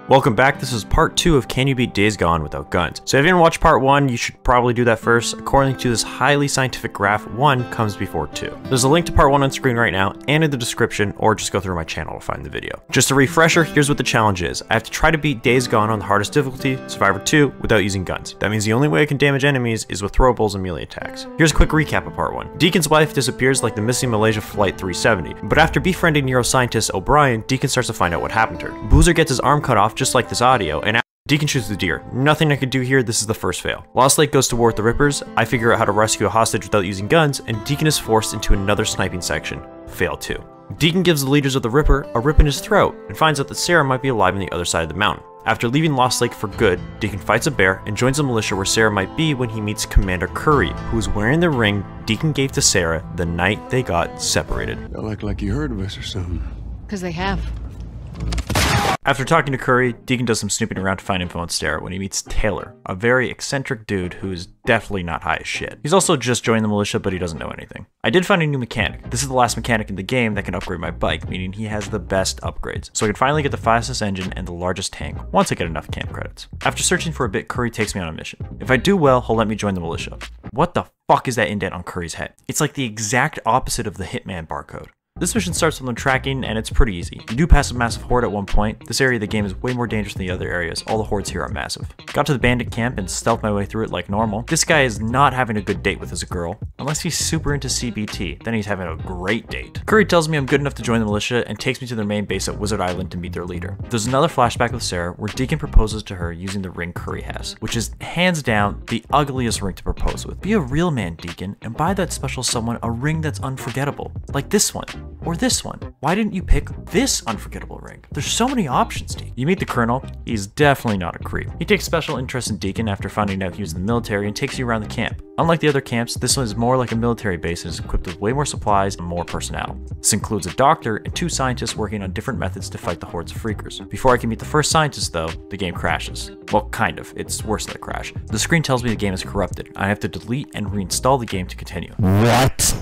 Welcome back. This is part 2 of Can You Beat Days Gone Without Guns. So if you didn't watch part 1, you should probably do that first. According to this highly scientific graph, 1 comes before 2. There's a link to part 1 on screen right now and in the description, or just go through my channel to find the video. Just a refresher, here's what the challenge is. I have to try to beat Days Gone on the hardest difficulty, Survivor 2, without using guns. That means the only way I can damage enemies is with throwables and melee attacks. Here's a quick recap of part 1. Deacon's wife disappears like the missing Malaysia Flight 370, but after befriending neuroscientist O'Brien, Deacon starts to find out what happened to her. Boozer gets his arm cut off just like this audio, and Deacon shoots the deer. Nothing I could do here, this is the first fail. Lost Lake goes to war with the Rippers, I figure out how to rescue a hostage without using guns, and Deacon is forced into another sniping section. Fail 2. Deacon gives the leaders of the Ripper a rip in his throat, and finds out that Sarah might be alive on the other side of the mountain. After leaving Lost Lake for good, Deacon fights a bear and joins the militia where Sarah might be when he meets Commander Curry, who is wearing the ring Deacon gave to Sarah the night they got separated. Y'all act like you heard of us or something. Because they have. After talking to Curry, Deacon does some snooping around to find info on Sarah when he meets Taylor, a very eccentric dude who is definitely not high as shit. He's also just joined the militia, but he doesn't know anything. I did find a new mechanic. This is the last mechanic in the game that can upgrade my bike, meaning he has the best upgrades. So I can finally get the fastest engine and the largest tank, once I get enough camp credits. After searching for a bit, Curry takes me on a mission. If I do well, he'll let me join the militia. What the fuck is that indent on Curry's head? It's like the exact opposite of the Hitman barcode. This mission starts with them tracking, and it's pretty easy. You do pass a massive horde at one point. This area of the game is way more dangerous than the other areas. All the hordes here are massive. Got to the bandit camp and stealthed my way through it like normal. This guy is not having a good date with his girl. Unless he's super into CBT, then he's having a great date. Curry tells me I'm good enough to join the militia and takes me to their main base at Wizard Island to meet their leader. There's another flashback with Sarah where Deacon proposes to her using the ring Curry has, which is hands down the ugliest ring to propose with. Be a real man, Deacon, and buy that special someone a ring that's unforgettable. Like this one, or this one. Why didn't you pick this unforgettable ring? There's so many options, Deacon. You meet the colonel. He's definitely not a creep. He takes special interest in Deacon after finding out he was in the military and takes you around the camp. Unlike the other camps, this one is more like a military base and is equipped with way more supplies and more personnel. This includes a doctor and 2 scientists working on different methods to fight the hordes of freakers. Before I can meet the first scientist though, the game crashes. Well, kind of. It's worse than a crash. The screen tells me the game is corrupted. I have to delete and reinstall the game to continue. What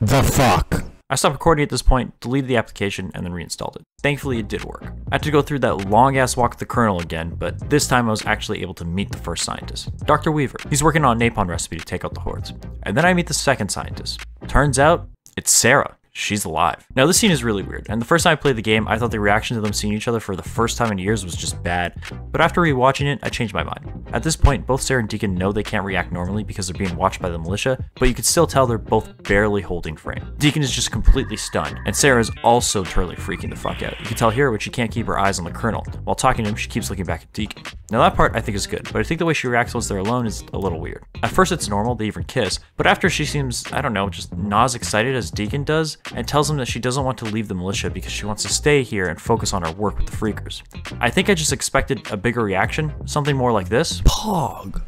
the fuck? I stopped recording at this point, deleted the application, and then reinstalled it. Thankfully, it did work. I had to go through that long-ass walk with the colonel again, but this time I was actually able to meet the first scientist, Dr. Weaver. He's working on a napalm recipe to take out the hordes. And then I meet the second scientist. Turns out, it's Sarah. She's alive. Now this scene is really weird, and the first time I played the game, I thought the reaction to them seeing each other for the first time in years was just bad, but after rewatching it, I changed my mind. At this point, both Sarah and Deacon know they can't react normally because they're being watched by the militia, but you can still tell they're both barely holding frame. Deacon is just completely stunned, and Sarah is also totally freaking the fuck out. You can tell here when she can't keep her eyes on the colonel. While talking to him, she keeps looking back at Deacon. Now that part I think is good, but I think the way she reacts once they're alone is a little weird. At first it's normal, they even kiss, but after she seems, I don't know, just not as excited as Deacon does, and tells him that she doesn't want to leave the militia because she wants to stay here and focus on her work with the freakers. I think I just expected a bigger reaction, something more like this. Pog.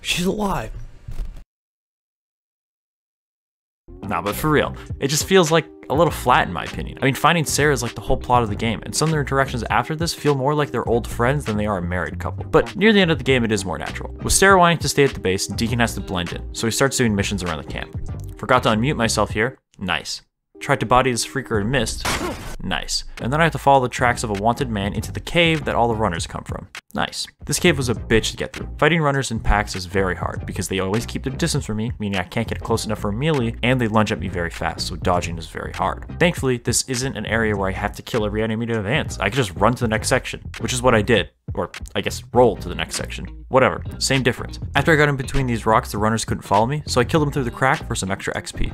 She's alive. Nah, but for real, it just feels like a little flat in my opinion. I mean, finding Sarah is like the whole plot of the game, and some of their interactions after this feel more like they're old friends than they are a married couple. But near the end of the game, it is more natural. With Sarah wanting to stay at the base, Deacon has to blend in, so he starts doing missions around the camp. Forgot to unmute myself here. Nice. Tried to body this freaker and missed. Nice. And then I have to follow the tracks of a wanted man into the cave that all the runners come from. Nice. This cave was a bitch to get through. Fighting runners in packs is very hard because they always keep their distance from me, meaning I can't get close enough for a melee, and they lunge at me very fast, so dodging is very hard. Thankfully, this isn't an area where I have to kill every enemy to advance. I can just run to the next section, which is what I did. Or, I guess, roll to the next section. Whatever, same difference. After I got in between these rocks, the runners couldn't follow me, so I killed them through the crack for some extra XP.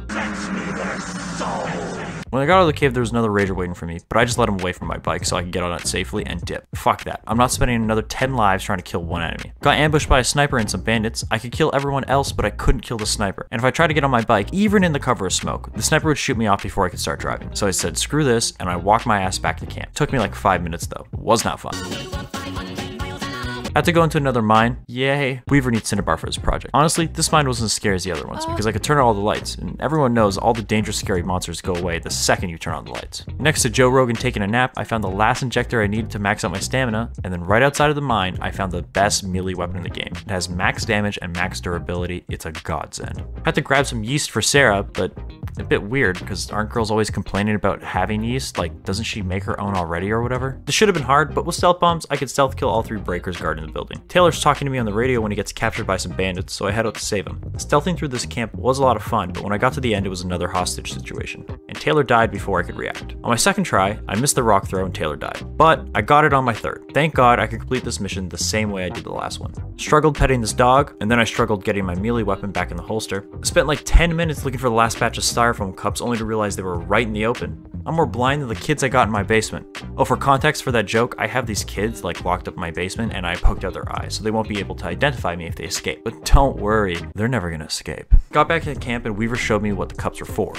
When I got out of the cave, there was another rager waiting for me, but I just let him away from my bike so I could get on it safely and dip. Fuck that. I'm not spending another 10 lives trying to kill one enemy. Got ambushed by a sniper and some bandits. I could kill everyone else, but I couldn't kill the sniper. And if I tried to get on my bike, even in the cover of smoke, the sniper would shoot me off before I could start driving. So I said, screw this, and I walked my ass back to camp. Took me like 5 minutes though. It was not fun. Had to go into another mine. Yay. Weaver needs cinnabar for his project. Honestly, this mine wasn't as scary as the other ones because I could turn on all the lights, and everyone knows all the dangerous scary monsters go away the second you turn on the lights. Next to Joe Rogan taking a nap, I found the last injector I needed to max out my stamina, and then right outside of the mine, I found the best melee weapon in the game. It has max damage and max durability. It's a godsend. Had to grab some yeast for Sarah, but a bit weird because aren't girls always complaining about having yeast? Like, doesn't she make her own already or whatever? This should have been hard, but with stealth bombs, I could stealth kill all 3 breakers guarding the building. Taylor's talking to me on the radio when he gets captured by some bandits, so I head out to save him. Stealthing through this camp was a lot of fun, but when I got to the end, it was another hostage situation, and Taylor died before I could react. On my second try, I missed the rock throw and Taylor died, but I got it on my third. Thank God I could complete this mission the same way I did the last one. Struggled petting this dog, and then I struggled getting my melee weapon back in the holster. Spent like 10 minutes looking for the last batch of styrofoam cups only to realize they were right in the open. I'm more blind than the kids I got in my basement. Oh, for context for that joke, I have these kids like locked up in my basement and I poked out their eyes, so they won't be able to identify me if they escape. But don't worry, they're never gonna escape. Got back to the camp and Weaver showed me what the cups were for.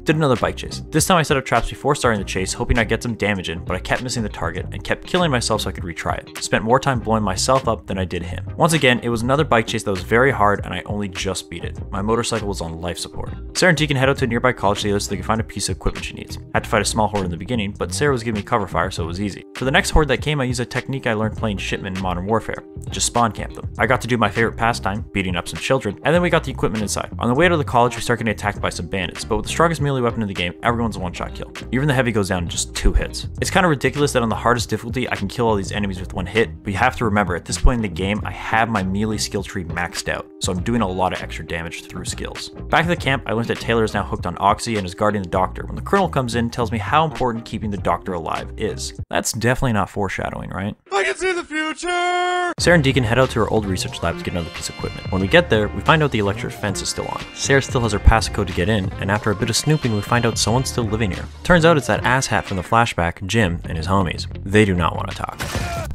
Did another bike chase. This time I set up traps before starting the chase, hoping I'd get some damage in, but I kept missing the target and kept killing myself so I could retry it. Spent more time blowing myself up than I did him. Once again, it was another bike chase that was very hard and I only just beat it. My motorcycle was on life support. Sarah and Deacon head out to a nearby college together so they can find a piece of equipment she needs. Had to fight a small horde in the beginning, but Sarah was giving me cover fire, so it was easy. For the next horde that came, I used a technique I learned playing Shipment in Modern Warfare. Just spawn camp them. I got to do my favorite pastime, beating up some children, and then we got the equipment inside. On the way out of the college, we start getting attacked by some bandits, but with the strongest melee weapon in the game, everyone's a one-shot kill. Even the heavy goes down in just 2 hits. It's kind of ridiculous that on the hardest difficulty, I can kill all these enemies with 1 hit, but you have to remember, at this point in the game, I have my melee skill tree maxed out, so I'm doing a lot of extra damage through skills. Back at the camp, I learned that Taylor is now hooked on Oxy and is guarding the doctor when the colonel comes in and tells me how important keeping the doctor alive is. That's definitely not foreshadowing, right? I can see the future! Sarah and Deacon head out to her old research lab to get another piece of equipment. When we get there, we find out the electric fence is still on. Sarah still has her passcode to get in, and after a bit of snooping, we find out someone's still living here. Turns out it's that asshat from the flashback, Jim, and his homies. They do not want to talk.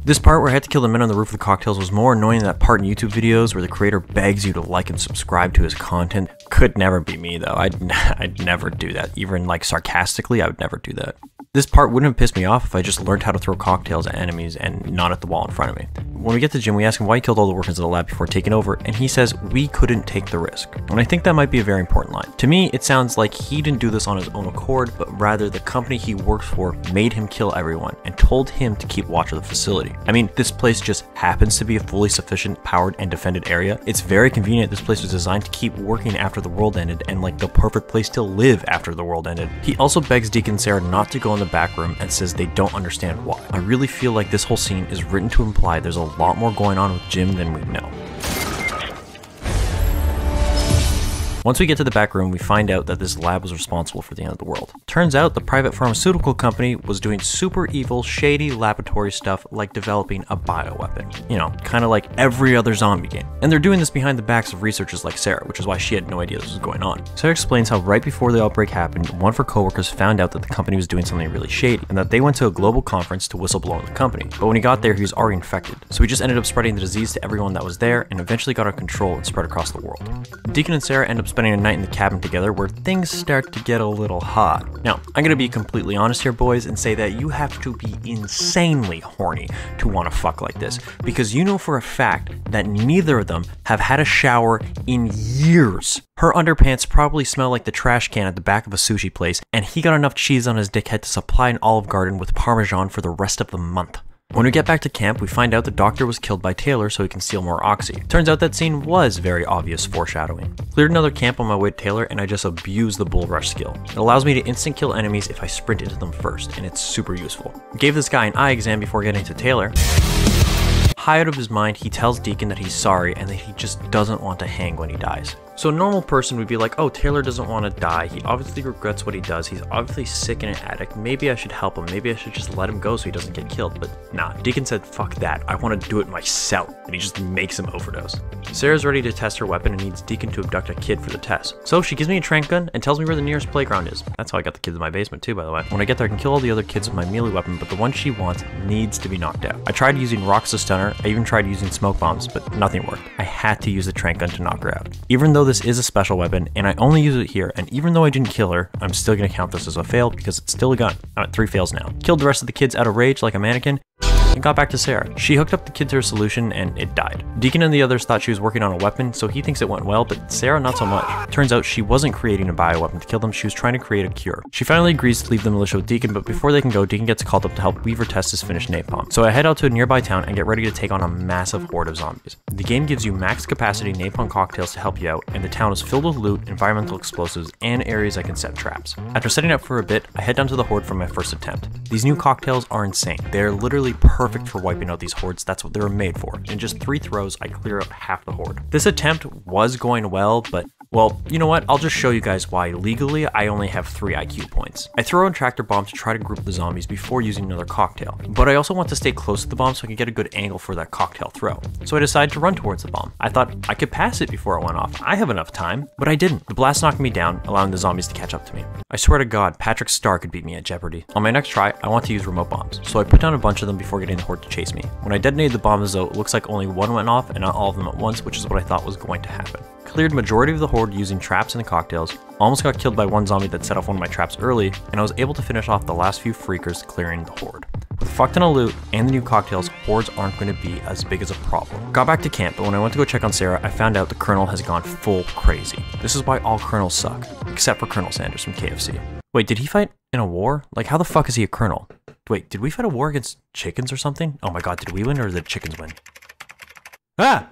This part where I had to kill the men on the roof of the cocktails was more annoying than that part in YouTube videos where the creator begs you to like and subscribe to his content. Could never be me though. I'd never do that. Even like sarcastically, I would never do that. This part wouldn't have pissed me off if I just learned how to throw cocktails at enemies and not at the wall in front of me. When we get to Jim, we ask him why he killed all the workers in the lab before taking over, and he says we couldn't take the risk. And I think that might be a very important line. To me, it sounds like he didn't do this on his own accord, but rather the company he works for made him kill everyone and told him to keep watch of the facility. I mean, this place just happens to be a fully sufficient, powered, and defended area. It's very convenient this place was designed to keep working after the world ended and like the perfect place to live after the world ended. He also begs Deacon and Sarah not to go in the back room and says they don't understand why. I really feel like this whole scene is written to imply there's a lot more going on with Jim than we know. Once we get to the back room, we find out that this lab was responsible for the end of the world. Turns out the private pharmaceutical company was doing super evil, shady laboratory stuff like developing a bioweapon. You know, kind of like every other zombie game. And they're doing this behind the backs of researchers like Sarah, which is why she had no idea this was going on. Sarah explains how right before the outbreak happened, one of her coworkers found out that the company was doing something really shady, and that they went to a global conference to whistleblow on the company. But when he got there, he was already infected. So he just ended up spreading the disease to everyone that was there, and eventually got out of control and spread across the world. Deacon and Sarah end up spending a night in the cabin together where things start to get a little hot. Now, I'm gonna be completely honest here, boys, and say that you have to be insanely horny to want to fuck like this, because you know for a fact that neither of them have had a shower in years. Her underpants probably smell like the trash can at the back of a sushi place, and he got enough cheese on his dickhead to supply an Olive Garden with Parmesan for the rest of the month. When we get back to camp, we find out the doctor was killed by Taylor so he can steal more Oxy. Turns out that scene was very obvious foreshadowing. Cleared another camp on my way to Taylor, and I just abused the bull rush skill. It allows me to instant kill enemies if I sprint into them first, and it's super useful. Gave this guy an eye exam before getting to Taylor. High out of his mind, he tells Deacon that he's sorry and that he just doesn't want to hang when he dies. So a normal person would be like, oh, Taylor doesn't want to die. He obviously regrets what he does. He's obviously sick and an addict. Maybe I should help him. Maybe I should just let him go so he doesn't get killed. But nah, Deacon said, fuck that. I want to do it myself. And he just makes him overdose. Sarah's ready to test her weapon and needs Deacon to abduct a kid for the test. So she gives me a tranq gun and tells me where the nearest playground is. That's how I got the kids in my basement too, by the way. When I get there, I can kill all the other kids with my melee weapon, but the one she wants needs to be knocked out. I tried using rocks to stun her. I even tried using smoke bombs, but nothing worked. I had to use the tranq gun to knock her out. Even though this is a special weapon and I only use it here, and even though I didn't kill her, I'm still gonna count this as a fail because it's still a gun. I'm at 3 fails now. Killed the rest of the kids out of rage like a mannequin. and got back to Sarah. She hooked up the kid to her solution and it died. Deacon and the others thought she was working on a weapon, so he thinks it went well, but Sarah not so much. Turns out she wasn't creating a bioweapon to kill them, she was trying to create a cure. She finally agrees to leave the militia with Deacon, but before they can go, Deacon gets called up to help Weaver test his finished napalm. So I head out to a nearby town and get ready to take on a massive horde of zombies. The game gives you max capacity napalm cocktails to help you out, and the town is filled with loot, environmental explosives, and areas I can set traps. After setting up for a bit, I head down to the horde for my first attempt. These new cocktails are insane. They're literally perfect for wiping out these hordes, that's what they were made for. In just 3 throws, I clear out half the horde. This attempt was going well, but well, you know what? I'll just show you guys why legally I only have 3 IQ points. I throw in tractor bomb to try to group the zombies before using another cocktail, but I also want to stay close to the bomb so I can get a good angle for that cocktail throw. So I decided to run towards the bomb. I thought I could pass it before it went off. I have enough time, but I didn't. The blast knocked me down, allowing the zombies to catch up to me. I swear to God, Patrick Star could beat me at Jeopardy. On my next try, I want to use remote bombs, so I put down a bunch of them before getting the horde to chase me. When I detonated the bombs though, it looks like only one went off and not all of them at once, which is what I thought was going to happen. Cleared majority of the horde using traps and the cocktails, almost got killed by one zombie that set off one of my traps early, and I was able to finish off the last few freakers clearing the horde. With fuck ton of loot and the new cocktails, hordes aren't going to be as big as a problem. Got back to camp, but when I went to go check on Sarah, I found out the Colonel has gone full crazy. This is why all Colonels suck, except for Colonel Sanders from KFC. Wait, did he fight in a war? Like, how the fuck is he a colonel? Wait, did we fight a war against chickens or something? Oh my god, did we win or did the chickens win? Ah!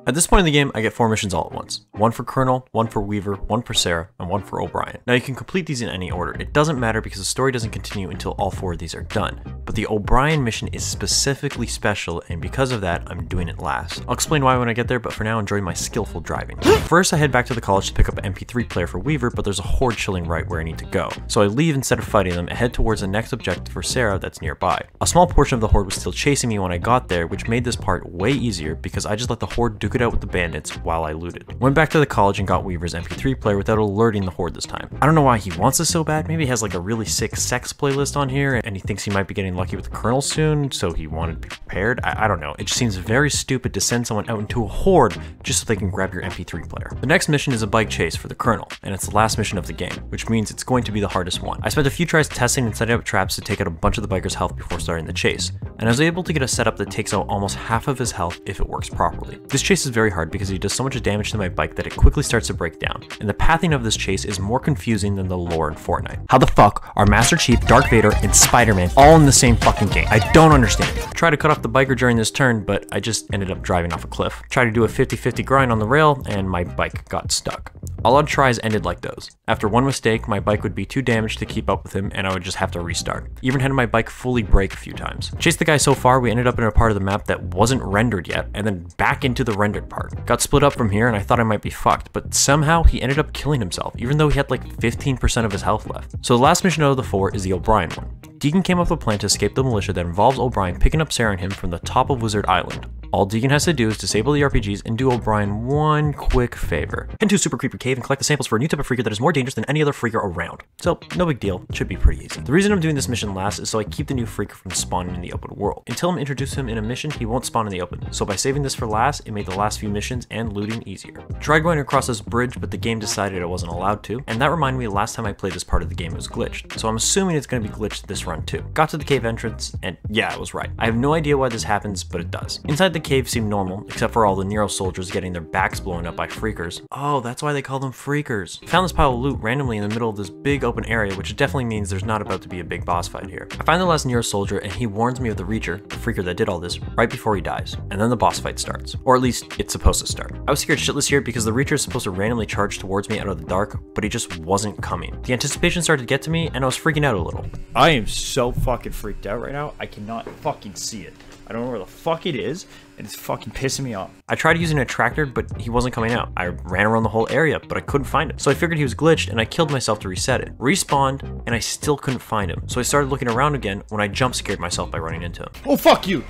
At this point in the game, I get 4 missions all at once. One for Colonel, one for Weaver, one for Sarah, and one for O'Brien. Now you can complete these in any order. It doesn't matter because the story doesn't continue until all 4 of these are done. But the O'Brien mission is specifically special, and because of that, I'm doing it last. I'll explain why when I get there, but for now enjoy my skillful driving. First, I head back to the college to pick up an MP3 player for Weaver, but there's a horde chilling right where I need to go. So I leave instead of fighting them and head towards the next objective for Sarah that's nearby. A small portion of the horde was still chasing me when I got there, which made this part way easier because I just let the horde duke it out with the bandits while I looted. Went back to the college and got Weaver's MP3 player without alerting the horde this time. I don't know why he wants this so bad. Maybe he has like a really sick sex playlist on here and he thinks he might be getting lucky with the Colonel soon, so he wanted to be prepared. I don't know. It just seems very stupid to send someone out into a horde just so they can grab your MP3 player. The next mission is a bike chase for the Colonel, and it's the last mission of the game, which means it's going to be the hardest one. I spent a few tries testing and setting up traps to take out a bunch of the biker's health before starting the chase, and I was able to get a setup that takes out almost half of his health if it works properly. This chase is very hard because he does so much damage to my bike that it quickly starts to break down, and the pathing of this chase is more confusing than the lore in Fortnite. How the fuck are Master Chief, Darth Vader, and Spider-Man all in the same fucking game? I don't understand. Tried to cut off the biker during this turn, but I just ended up driving off a cliff. Tried to do a 50-50 grind on the rail, and my bike got stuck. All odd tries ended like those. After one mistake, my bike would be too damaged to keep up with him, and I would just have to restart. Even had my bike fully break a few times. Chased the guy so far, we ended up in a part of the map that wasn't rendered yet, and then back into the rendered part. Got split up from here, and I thought I might be fucked, but somehow he ended up killing himself, even though he had like 15% of his health left. So the last mission out of the 4 is the O'Brien one. Deacon came up with a plan to escape the militia that involves O'Brien picking up Sarah and him from the top of Wizard Island. All Deacon has to do is disable the RPGs and do O'Brien one quick favor. Head into a super creeper cave and collect the samples for a new type of freaker that is more dangerous than any other freaker around. So, no big deal, it should be pretty easy. The reason I'm doing this mission last is so I keep the new freaker from spawning in the open world. Until I'm introduced to him in a mission, he won't spawn in the open. So by saving this for last, it made the last few missions and looting easier. Tried going across this bridge, but the game decided I wasn't allowed to, and that reminded me last time I played this part of the game it was glitched. So I'm assuming it's going to be glitched this run too. Got to the cave entrance, and yeah, I was right. I have no idea why this happens, but it does. Inside the cave seemed normal, except for all the Nero soldiers getting their backs blown up by freakers. Oh, that's why they call them freakers. Found this pile of loot randomly in the middle of this big open area, which definitely means there's not about to be a big boss fight here. I find the last Nero soldier and he warns me of the Reacher, the freaker that did all this, right before he dies. And then the boss fight starts. Or at least, it's supposed to start. I was scared shitless here because the Reacher is supposed to randomly charge towards me out of the dark, but he just wasn't coming. The anticipation started to get to me and I was freaking out a little. I am so fucking freaked out right now. I cannot fucking see it. I don't know where the fuck it is, and it's fucking pissing me off. I tried using a tractor, but he wasn't coming out. I ran around the whole area, but I couldn't find him. So I figured he was glitched, and I killed myself to reset it. Respawned, and I still couldn't find him. So I started looking around again when I jump scared myself by running into him. Oh, fuck you!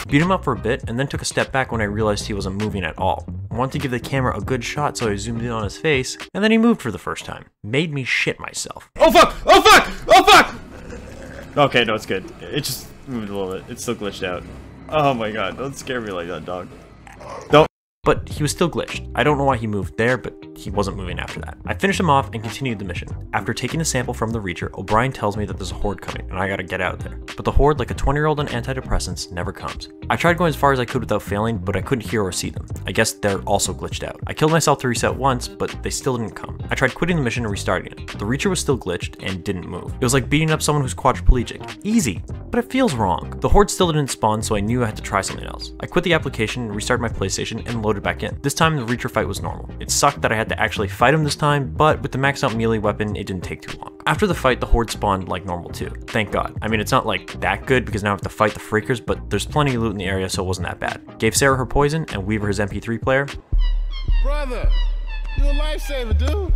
Beat him up for a bit, and then took a step back when I realized he wasn't moving at all. I wanted to give the camera a good shot, so I zoomed in on his face, and then he moved for the first time. Made me shit myself. Oh, fuck! Oh, fuck! Oh, fuck! Okay, no, it's good. It just moved a little bit. It's still glitched out. Oh my god, don't scare me like that, dog. Don't but he was still glitched. I don't know why he moved there, but he wasn't moving after that. I finished him off and continued the mission. After taking a sample from the Reacher, O'Brien tells me that there's a horde coming and I gotta get out there. But the horde, like a 20-year-old on antidepressants, never comes. I tried going as far as I could without failing, but I couldn't hear or see them. I guess they're also glitched out. I killed myself to reset once, but they still didn't come. I tried quitting the mission and restarting it. The Reacher was still glitched and didn't move. It was like beating up someone who's quadriplegic. Easy, but it feels wrong. The horde still didn't spawn, so I knew I had to try something else. I quit the application, restarted my PlayStation, and loaded back in. This time the Reacher fight was normal. It sucked that I had to actually fight him this time, but with the maxed out melee weapon, it didn't take too long. After the fight, the horde spawned like normal too. Thank God. I mean, it's not like that good because now I have to fight the freakers, but there's plenty of loot in the area, so it wasn't that bad. Gave Sarah her poison and Weaver his MP3 player. Brother, you a lifesaver, dude.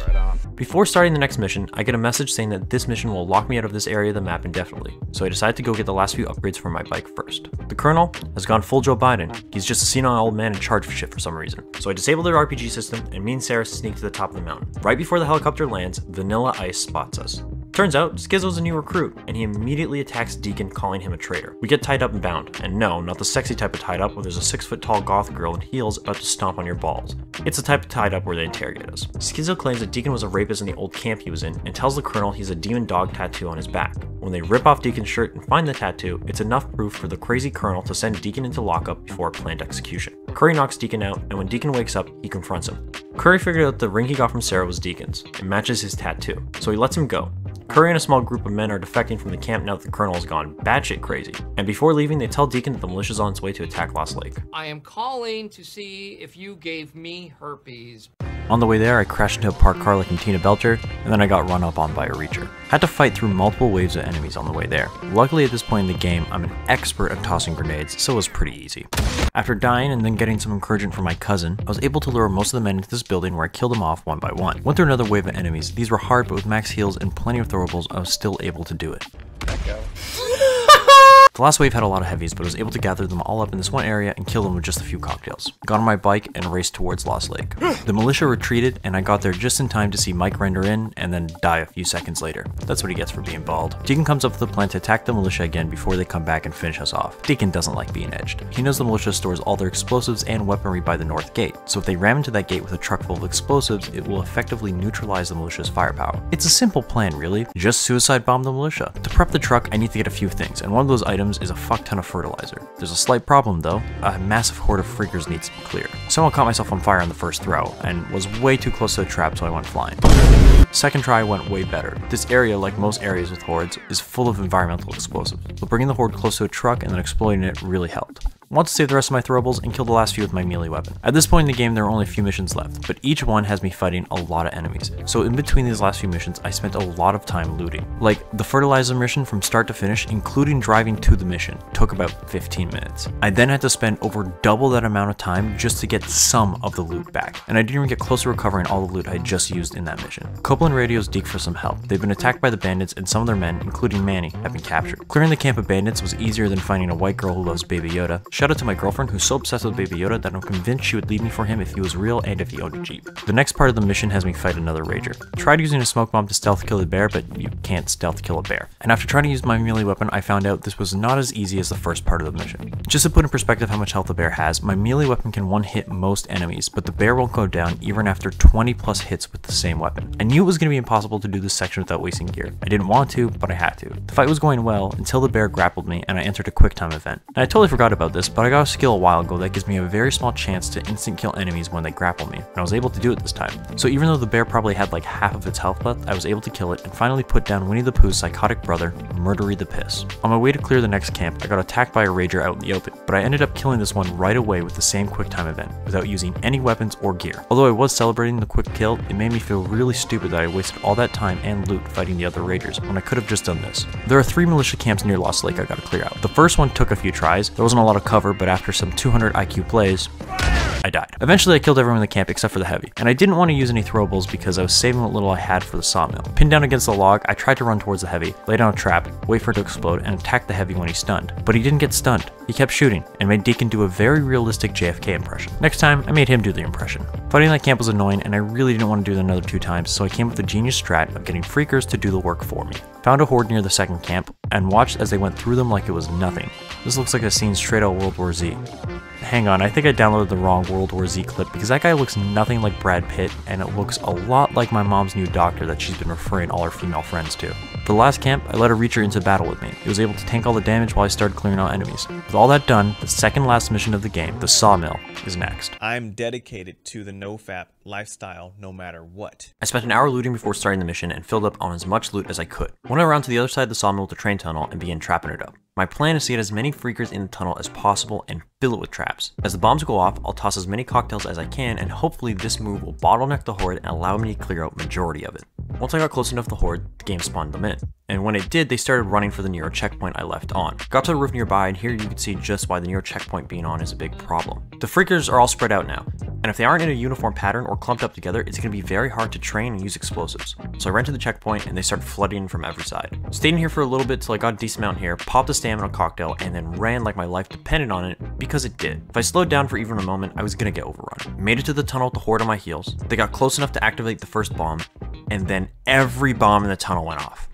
Right on. Before starting the next mission, I get a message saying that this mission will lock me out of this area of the map indefinitely, so I decide to go get the last few upgrades for my bike first. The Colonel has gone full Joe Biden. He's just a senile old man in charge of shit for some reason. So I disable their RPG system, and me and Sarah sneak to the top of the mountain. Right before the helicopter lands, Vanilla Ice spots us. Turns out, Skizzo's a new recruit, and he immediately attacks Deacon, calling him a traitor. We get tied up and bound, and no, not the sexy type of tied up where there's a 6-foot-tall goth girl in heels about to stomp on your balls. It's the type of tied up where they interrogate us. Skizzo claims that Deacon was a rapist in the old camp he was in, and tells the Colonel he's a demon dog tattoo on his back. When they rip off Deacon's shirt and find the tattoo, it's enough proof for the crazy Colonel to send Deacon into lockup before a planned execution. Curry knocks Deacon out, and when Deacon wakes up, he confronts him. Curry figured out the ring he got from Sarah was Deacon's. It matches his tattoo, so he lets him go. Curry and a small group of men are defecting from the camp now that the Colonel has gone batshit crazy. And before leaving, they tell Deacon that the militia's on its way to attack Lost Lake. I am calling to see if you gave me herpes. On the way there, I crashed into a parked car like in Tina Belcher, and then I got run up on by a Reacher. Had to fight through multiple waves of enemies on the way there. Luckily at this point in the game, I'm an expert at tossing grenades, so it was pretty easy. After dying and then getting some encouragement from my cousin, I was able to lure most of the men into this building where I killed them off one by one. Went through another wave of enemies. These were hard, but with max heals and plenty of throwables, I was still able to do it. The last wave had a lot of heavies, but I was able to gather them all up in this one area and kill them with just a few cocktails. Got on my bike and raced towards Lost Lake. The militia retreated, and I got there just in time to see Mike render in and then die a few seconds later. That's what he gets for being bald. Deacon comes up with a plan to attack the militia again before they come back and finish us off. Deacon doesn't like being edged. He knows the militia stores all their explosives and weaponry by the north gate, so if they ram into that gate with a truck full of explosives, it will effectively neutralize the militia's firepower. It's a simple plan, really. Just suicide bomb the militia. To prep the truck, I need to get a few things, and one of those items is a fuck ton of fertilizer. There's a slight problem though. A massive horde of freakers needs to be cleared. Someone caught myself on fire on the first throw, and was way too close to the trap, so I went flying. Second try went way better. This area, like most areas with hordes, is full of environmental explosives, but bringing the horde close to a truck and then exploding it really helped. Want to save the rest of my throwables and kill the last few with my melee weapon. At this point in the game, there are only a few missions left, but each one has me fighting a lot of enemies. So in between these last few missions, I spent a lot of time looting. Like, the fertilizer mission from start to finish, including driving to the mission, took about 15 minutes. I then had to spend over double that amount of time just to get some of the loot back, and I didn't even get close to recovering all the loot I had just used in that mission. Copeland radios Deke for some help. They've been attacked by the bandits, and some of their men, including Manny, have been captured. Clearing the camp of bandits was easier than finding a white girl who loves Baby Yoda. Shout out to my girlfriend who's so obsessed with Baby Yoda that I'm convinced she would leave me for him if he was real and if he owned a Jeep. The next part of the mission has me fight another rager. Tried using a smoke bomb to stealth kill a bear, but you can't stealth kill a bear. And after trying to use my melee weapon, I found out this was not as easy as the first part of the mission. Just to put in perspective how much health the bear has, my melee weapon can one-hit most enemies, but the bear won't go down even after 20 plus hits with the same weapon. I knew it was going to be impossible to do this section without wasting gear. I didn't want to, but I had to. The fight was going well until the bear grappled me and I entered a quick time event. And I totally forgot about this, but I got a skill a while ago that gives me a very small chance to instant kill enemies when they grapple me, and I was able to do it this time. So even though the bear probably had like half of its health left, I was able to kill it and finally put down Winnie the Pooh's psychotic brother, Murdery the Piss. On my way to clear the next camp, I got attacked by a rager out in the open, but I ended up killing this one right away with the same quick time event, without using any weapons or gear. Although I was celebrating the quick kill, it made me feel really stupid that I wasted all that time and loot fighting the other ragers when I could have just done this. There are 3 militia camps near Lost Lake I gotta clear out. The first one took a few tries. There wasn't a lot of cover, but after some 200 IQ plays, I died. Eventually I killed everyone in the camp except for the heavy, and I didn't want to use any throwables because I was saving what little I had for the sawmill. Pinned down against the log, I tried to run towards the heavy, lay down a trap, wait for it to explode, and attack the heavy when he's stunned. But he didn't get stunned. He kept shooting, and made Deacon do a very realistic JFK impression. Next time, I made him do the impression. Fighting that camp was annoying, and I really didn't want to do it another 2 times, so I came up with the genius strat of getting freakers to do the work for me. Found a horde near the second camp, and watched as they went through them like it was nothing. This looks like a scene straight out World War Z. hang on, I think I downloaded the wrong World War Z clip because that guy looks nothing like Brad Pitt, and it looks a lot like my mom's new doctor that she's been referring all her female friends to. For the last camp, I let her reach her into battle with me. He was able to tank all the damage while I started clearing out enemies. With all that done, the second last mission of the game, the sawmill, is next. I'm dedicated to the no-fap lifestyle no matter what. I spent an hour looting before starting the mission and filled up on as much loot as I could. I went around to the other side of the sawmill with the train tunnel and began trapping it up. My plan is to get as many freakers in the tunnel as possible and fill it with traps. As the bombs go off, I'll toss as many cocktails as I can, and hopefully this move will bottleneck the horde and allow me to clear out majority of it. Once I got close enough to the horde, the game spawned them in. And when it did, they started running for the Nero checkpoint I left on. Got to the roof nearby, and here you can see just why the Nero checkpoint being on is a big problem. The freakers are all spread out now, and if they aren't in a uniform pattern or clumped up together, it's going to be very hard to train and use explosives. So I ran to the checkpoint, and they started flooding from every side. Stayed in here for a little bit till I got a decent amount here, popped a stamina cocktail, and then ran like my life depended on it, because it did. If I slowed down for even a moment, I was going to get overrun. Made it to the tunnel with the horde on my heels. They got close enough to activate the first bomb, and then every bomb in the tunnel went off.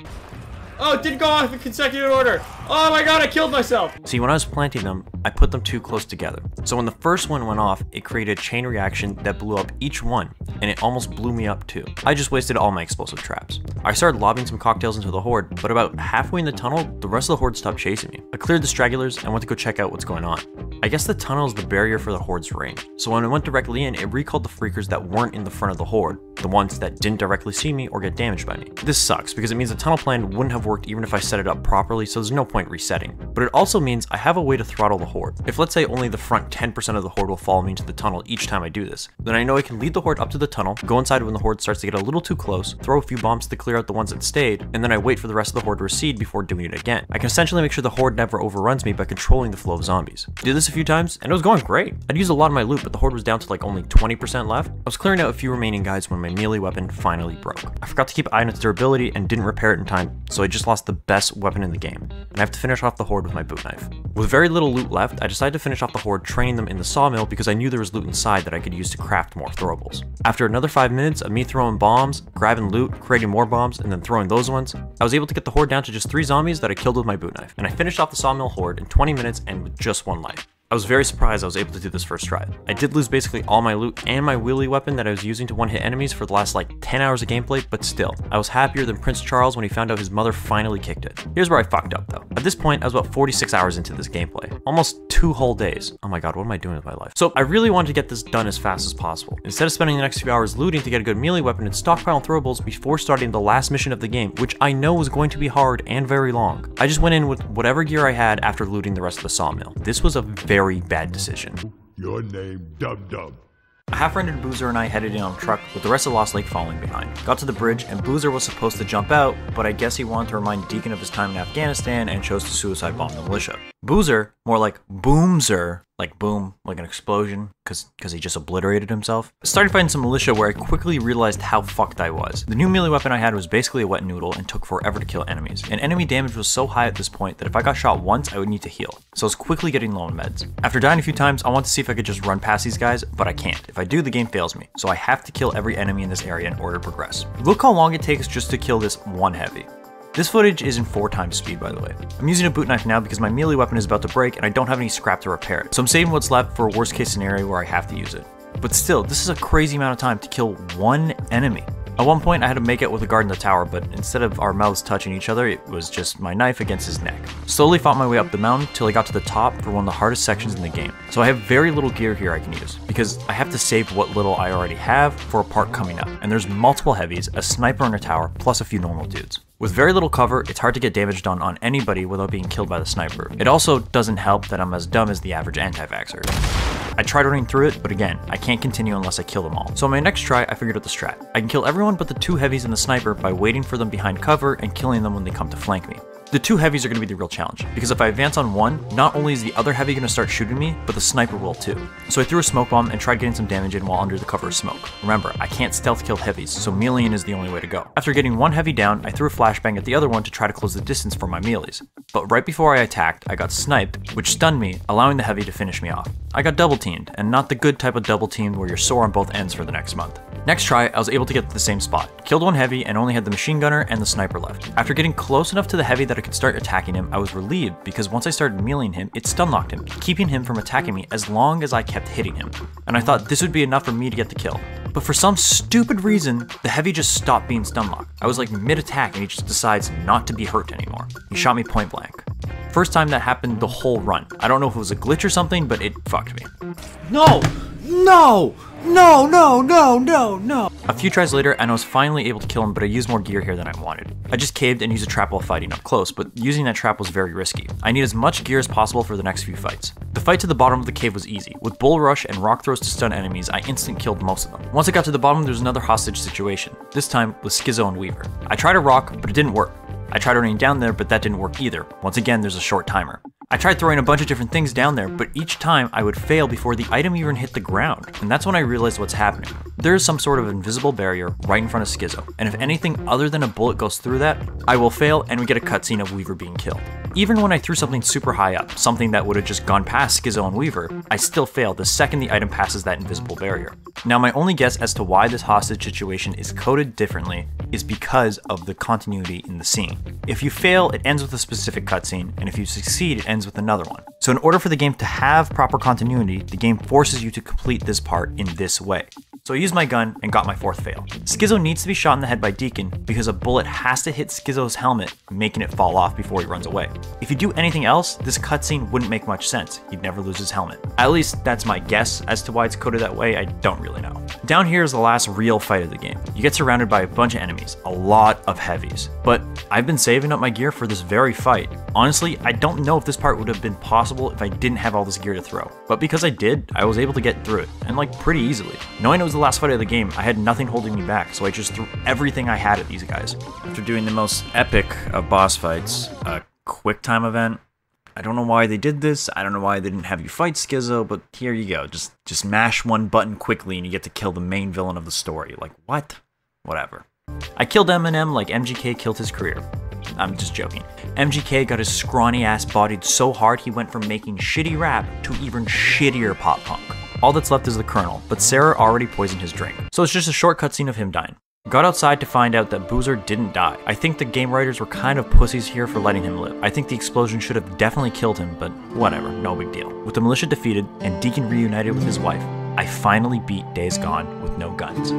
Oh, it didn't go off in consecutive order. Oh my god, I killed myself. See, when I was planting them, I put them too close together. So when the first one went off, it created a chain reaction that blew up each one, and it almost blew me up too. I just wasted all my explosive traps. I started lobbing some cocktails into the horde, but about halfway in the tunnel, the rest of the horde stopped chasing me. I cleared the stragglers and went to go check out what's going on. I guess the tunnel is the barrier for the horde's range. So when I went directly in, it recalled the freakers that weren't in the front of the horde, the ones that didn't directly see me or get damaged by me. This sucks because it means the tunnel plan wouldn't have worked even if I set it up properly, so there's no point resetting. But it also means I have a way to throttle the horde. If let's say only the front 10% of the horde will follow me into the tunnel each time I do this, then I know I can lead the horde up to the tunnel, go inside when the horde starts to get a little too close, throw a few bombs to clear out the ones that stayed, and then I wait for the rest of the horde to recede before doing it again. I can essentially make sure the horde never overruns me by controlling the flow of zombies. Did this a few times, and it was going great. I'd used a lot of my loot, but the horde was down to like only 20% left. I was clearing out a few remaining guys when my melee weapon finally broke. I forgot to keep an eye on its durability and didn't repair it in time, so I just lost the best weapon in the game, and I have to finish off the horde with my boot knife. With very little loot left, I decided to finish off the horde training them in the sawmill because I knew there was loot inside that I could use to craft more throwables. After another 5 minutes of me throwing bombs, grabbing loot, creating more bombs, and then throwing those ones, I was able to get the horde down to just 3 zombies that I killed with my boot knife, and I finished off the sawmill horde in 20 minutes and with just 1 life. I was very surprised I was able to do this first try. I did lose basically all my loot and my wheelie weapon that I was using to one-hit enemies for the last like 10 hours of gameplay, but still, I was happier than Prince Charles when he found out his mother finally kicked it. Here's where I fucked up though. At this point, I was about 46 hours into this gameplay. Almost 2 whole days. Oh my god, what am I doing with my life? So I really wanted to get this done as fast as possible. Instead of spending the next few hours looting to get a good melee weapon and stockpile throwables before starting the last mission of the game, which I know was going to be hard and very long, I just went in with whatever gear I had after looting the rest of the sawmill. This was a very bad decision. Your name, Dum Dum. A half-rendered Boozer and I headed in on a truck with the rest of Lost Lake following behind. Got to the bridge and Boozer was supposed to jump out, but I guess he wanted to remind Deacon of his time in Afghanistan and chose to suicide bomb the militia. Boozer, more like Boomzer, like boom, like an explosion, because he just obliterated himself. I started fighting some militia where I quickly realized how fucked I was. The new melee weapon I had was basically a wet noodle and took forever to kill enemies. And enemy damage was so high at this point that if I got shot once, I would need to heal. So I was quickly getting low on meds. After dying a few times, I wanted to see if I could just run past these guys, but I can't. If I do, the game fails me. So I have to kill every enemy in this area in order to progress. Look how long it takes just to kill this one heavy. This footage is in 4 times speed, by the way. I'm using a boot knife now because my melee weapon is about to break and I don't have any scrap to repair it. So I'm saving what's left for a worst case scenario where I have to use it. But still, this is a crazy amount of time to kill one enemy. At one point, I had to make it with a guard in the tower, but instead of our mouths touching each other, it was just my knife against his neck. Slowly fought my way up the mountain till I got to the top for one of the hardest sections in the game. So I have very little gear here I can use, because I have to save what little I already have for a part coming up. And there's multiple heavies, a sniper in a tower, plus a few normal dudes. With very little cover, it's hard to get damage done on anybody without being killed by the sniper. It also doesn't help that I'm as dumb as the average anti-vaxxer. I tried running through it, but again, I can't continue unless I kill them all. So on my next try, I figured out the strat. I can kill everyone but the 2 heavies and the sniper by waiting for them behind cover and killing them when they come to flank me. The 2 heavies are going to be the real challenge, because if I advance on one, not only is the other heavy going to start shooting me, but the sniper will too. So I threw a smoke bomb and tried getting some damage in while under the cover of smoke. Remember, I can't stealth kill heavies, so meleeing is the only way to go. After getting one heavy down, I threw a flashbang at the other one to try to close the distance for my melees. but right before I attacked, I got sniped, which stunned me, allowing the heavy to finish me off. I got double teamed, and not the good type of double teamed where you're sore on both ends for the next month. Next try, I was able to get to the same spot, killed one heavy and only had the machine gunner and the sniper left. After getting close enough to the heavy that I could start attacking him, I was relieved because once I started meleeing him, it stun locked him, keeping him from attacking me as long as I kept hitting him. And I thought this would be enough for me to get the kill. But for some stupid reason, the heavy just stopped being stun locked. I was like mid-attack and he just decides not to be hurt anymore. He shot me point blank. First time that happened the whole run. I don't know if it was a glitch or something, but it fucked me. No! No! No, no, no, no, no! A few tries later, and I was finally able to kill him, but I used more gear here than I wanted. I just caved and used a trap while fighting up close, but using that trap was very risky. I need as much gear as possible for the next few fights. The fight to the bottom of the cave was easy. With bull rush and rock throws to stun enemies, I instant killed most of them. Once I got to the bottom, there was another hostage situation, this time with Schizo and Weaver. I tried a rock, but it didn't work. I tried running down there, but that didn't work either. Once again, there's a short timer. I tried throwing a bunch of different things down there, but each time I would fail before the item even hit the ground, and that's when I realized what's happening. There is some sort of invisible barrier right in front of Schizo, and if anything other than a bullet goes through that, I will fail and we get a cutscene of Weaver being killed. Even when I threw something super high up, something that would have just gone past Schizo and Weaver, I still failed the second the item passes that invisible barrier. Now my only guess as to why this hostage situation is coded differently is because of the continuity in the scene. If you fail, it ends with a specific cutscene, and if you succeed, it ends with another one. So in order for the game to have proper continuity, the game forces you to complete this part in this way. So I used my gun and got my fourth fail. Schizo needs to be shot in the head by Deacon because a bullet has to hit Schizo's helmet, making it fall off before he runs away. If you do anything else, this cutscene wouldn't make much sense. He'd never lose his helmet. At least that's my guess as to why it's coded that way. I don't really know. Down here is the last real fight of the game. You get surrounded by a bunch of enemies, a lot of heavies. But I've been saving up my gear for this very fight. Honestly, I don't know if this part would have been possible if I didn't have all this gear to throw. But because I did, I was able to get through it, and like pretty easily. Knowing it was the last fight of the game, I had nothing holding me back, so I just threw everything I had at these guys. After doing the most epic of boss fights, a quick time event, I don't know why they did this, I don't know why they didn't have you fight Schizo, but here you go. Just mash one button quickly and you get to kill the main villain of the story. Like, what? Whatever. I killed Eminem like MGK killed his career. I'm just joking. MGK got his scrawny ass bodied so hard he went from making shitty rap to even shittier pop punk. All that's left is the Colonel, but Sarah already poisoned his drink. So it's just a short cutscene of him dying. Got outside to find out that Boozer didn't die. I think the game writers were kind of pussies here for letting him live. I think the explosion should have definitely killed him, but whatever, no big deal. With the militia defeated and Deacon reunited with his wife, I finally beat Days Gone with no guns.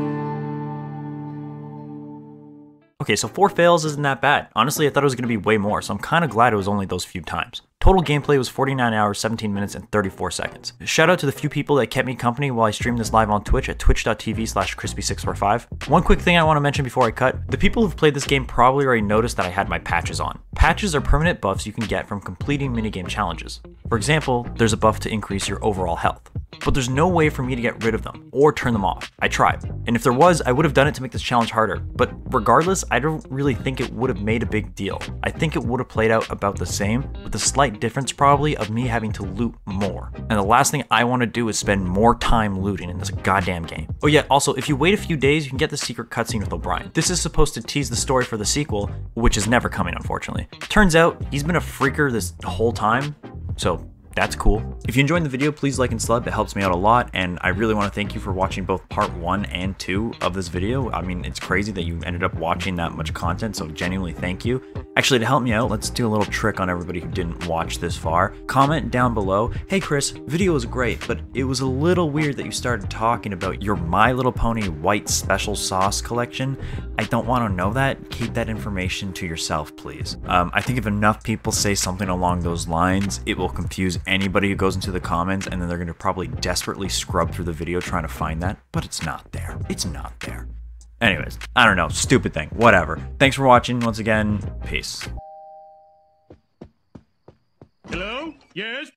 Okay, so 4 fails isn't that bad. Honestly, I thought it was going to be way more, so I'm kind of glad it was only those few times. Total gameplay was 49 hours, 17 minutes, and 34 seconds. Shout out to the few people that kept me company while I streamed this live on Twitch at twitch.tv/crispy645. One quick thing I want to mention before I cut. The people who've played this game probably already noticed that I had my patches on. Patches are permanent buffs you can get from completing minigame challenges. For example, there's a buff to increase your overall health. But there's no way for me to get rid of them, or turn them off. I tried. And if there was, I would have done it to make this challenge harder. But regardless, I don't really think it would have made a big deal. I think it would have played out about the same, with a slight difference probably of me having to loot more. And the last thing I want to do is spend more time looting in this goddamn game. Oh yeah, also, if you wait a few days, you can get the secret cutscene with O'Brien. This is supposed to tease the story for the sequel, which is never coming, unfortunately. Turns out, he's been a freaker this whole time, so that's cool. If you enjoyed the video, please like and sub. It helps me out a lot, and I really want to thank you for watching both part 1 and 2 of this video. I mean, it's crazy that you ended up watching that much content, so genuinely thank you. Actually, to help me out, let's do a little trick on everybody who didn't watch this far. Comment down below, hey Chris, video was great, but it was a little weird that you started talking about your My Little Pony white special sauce collection. I don't want to know that. Keep that information to yourself, please. I think if enough people say something along those lines, it will confuse anybody who goes into the comments, and then they're going to probably desperately scrub through the video trying to find that, but it's not there. It's not there. Anyways, I don't know, stupid thing, whatever. Thanks for watching once again, peace. Hello? Yes?